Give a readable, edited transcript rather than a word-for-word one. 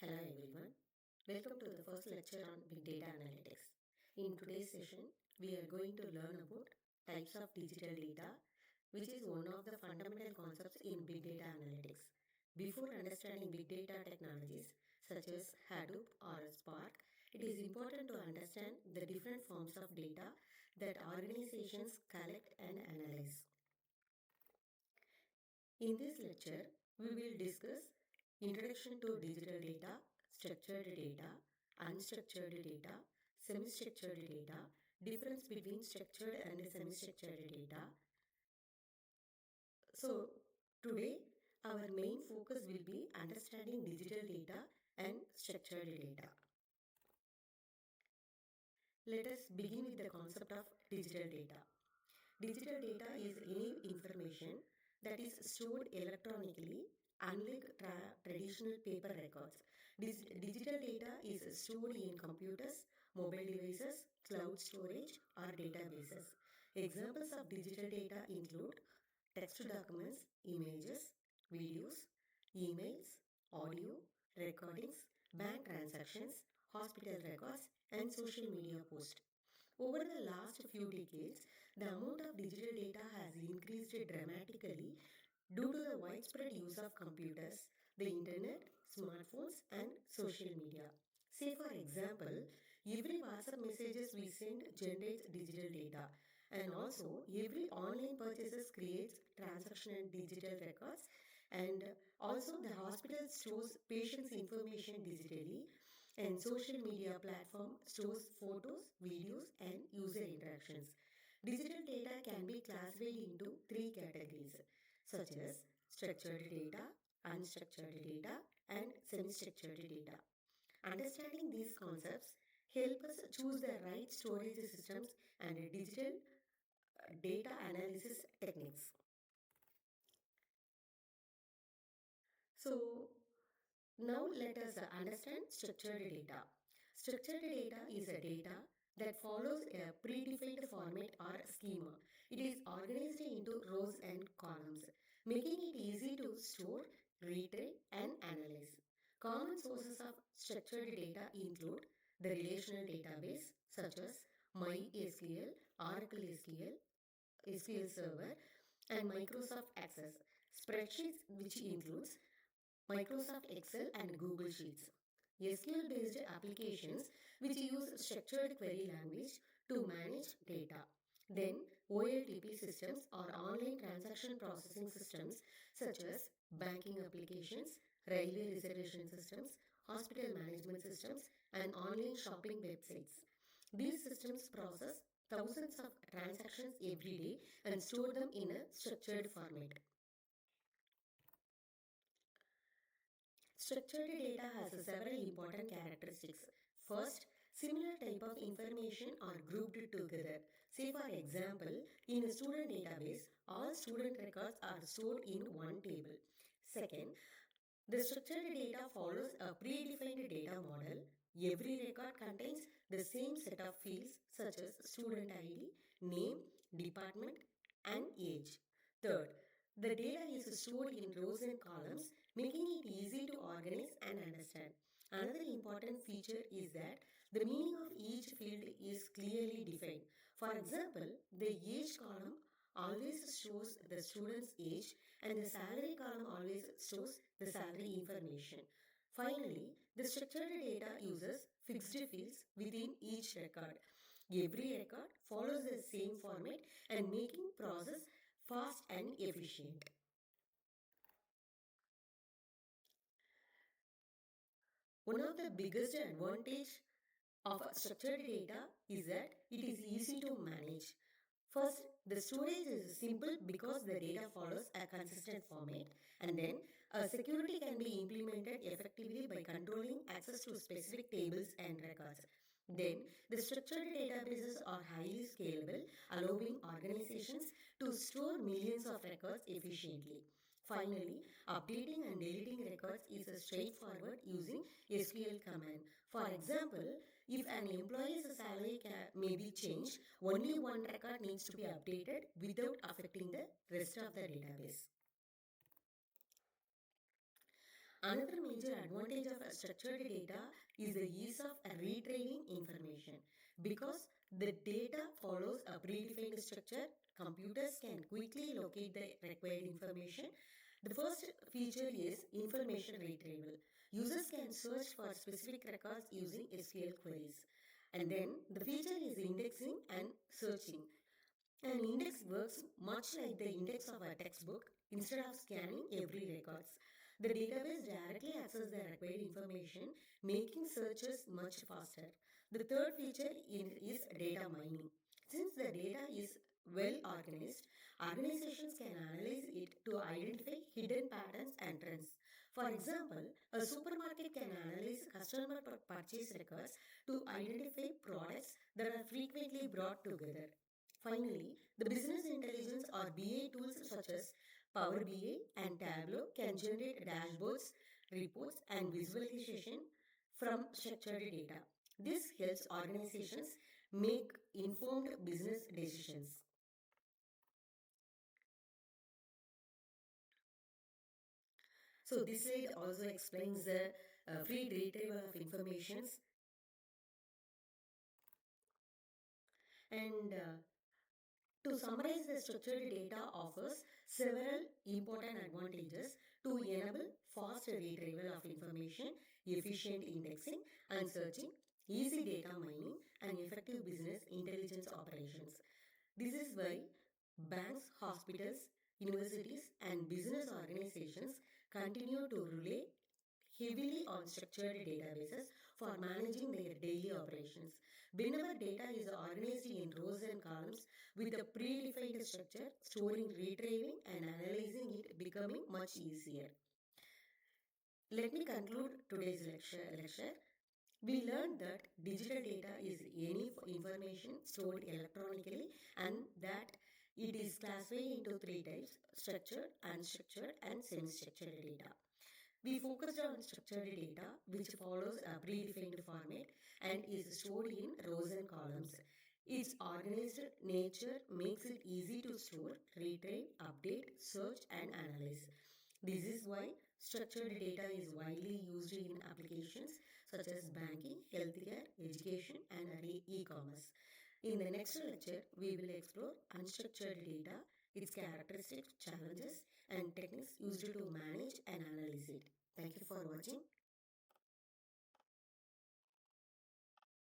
Hello everyone. Welcome to the first lecture on Big Data Analytics. In today's session, we are going to learn about types of digital data, which is one of the fundamental concepts in Big Data Analytics. Before understanding Big Data technologies such as Hadoop or Spark, it is important to understand the different forms of data that organizations collect and analyze. In this lecture, we will discuss Introduction to Digital Data, Structured Data, Unstructured Data, Semi-structured Data, difference between structured and semi-structured data. So, today our main focus will be understanding digital data and structured data. Let us begin with the concept of digital data. Digital data is any information that is stored electronically, unlike traditional paper records. Digital data is stored in computers, mobile devices, cloud storage, or databases. Examples of digital data include text documents, images, videos, emails, audio, recordings, bank transactions, hospital records, and social media posts. Over the last few decades, the amount of digital data has increased dramatically due to the widespread use of computers, the internet, smartphones, and social media. Say, for example, every WhatsApp messages we send generates digital data, and also every online purchases creates transaction and digital records, and also the hospital stores patients' information digitally, and social media platform stores photos, videos, and user interactions. Digital data can be classified into three categories such as structured data, unstructured data, and semi-structured data. Understanding these concepts help us choose the right storage systems and digital data analysis techniques. So, now let us understand structured data. Structured data is a data that follows a predefined format or schema. It is organized into rows and columns, making it easy to store, retrieve, and analyze. Common sources of structured data include the relational database such as MySQL, Oracle SQL, SQL Server, and Microsoft Access. Spreadsheets, which includes Microsoft Excel and Google Sheets. SQL based applications which use structured query language to manage data. Then OLTP systems or online transaction processing systems such as banking applications, railway reservation systems, hospital management systems, and online shopping websites. These systems process thousands of transactions every day and store them in a structured format. Structured data has several important characteristics. First, similar type of information are grouped together. Say for example, in a student database, all student records are stored in one table. Second, the structured data follows a predefined data model. Every record contains the same set of fields such as student ID, name, department, and age. Third, the data is stored in rows and columns, making it easy to organize and understand. Another important feature is that the meaning of each field is clearly defined. For example, the age column always shows the student's age and the salary column always shows the salary information. Finally, the structured data uses fixed fields within each record. Every record follows the same format and making process fast and efficient. One of the biggest advantage of structured data is that it is easy to manage. First, the storage is simple because the data follows a consistent format, and then a security can be implemented effectively by controlling access to specific tables and records. Then, the structured databases are highly scalable, allowing organizations to store millions of records efficiently. Finally, updating and deleting records is straightforward using SQL command. For example, if an employee's salary may be changed, only one record needs to be updated without affecting the rest of the database. Another major advantage of structured data is the ease of retrieving information. Because the data follows a predefined structure, computers can quickly locate the required information. The first feature is information retrieval. Users can search for specific records using SQL queries. And then the feature is indexing and searching. An index works much like the index of a textbook. Instead of scanning every records, the database directly accesses the required information, making searches much faster. The third feature is data mining. Since the data is well organized, organizations can analyze it to identify hidden patterns and trends. For example, a supermarket can analyze customer purchase records to identify products that are frequently brought together. Finally, the business intelligence or BA tools such as Power BI and Tableau can generate dashboards, reports, and visualization from structured data. This helps organizations make informed business decisions. So this slide also explains the free retrieval of informations and to summarize, the structured data offers several important advantages to enable fast retrieval of information, efficient indexing and searching, easy data mining, and effective business intelligence operations. This is why banks, hospitals, universities, and business organizations continue to rely heavily on structured databases for managing their daily operations. Whenever data is organized in rows and columns with a predefined structure, storing, retrieving, and analyzing it becoming much easier. Let me conclude today's lecture. We learned that digital data is any information stored electronically and that it is classified into three types: structured, unstructured, and semi-structured data. We focused on structured data, which follows a predefined format and is stored in rows and columns. Its organized nature makes it easy to store, retrieve, update, search, and analyze. This is why structured data is widely used in applications such as banking, healthcare, education, and e-commerce. In the next lecture, we will explore unstructured data, its characteristics, challenges, and techniques used to manage and analyze it. Thank you for watching.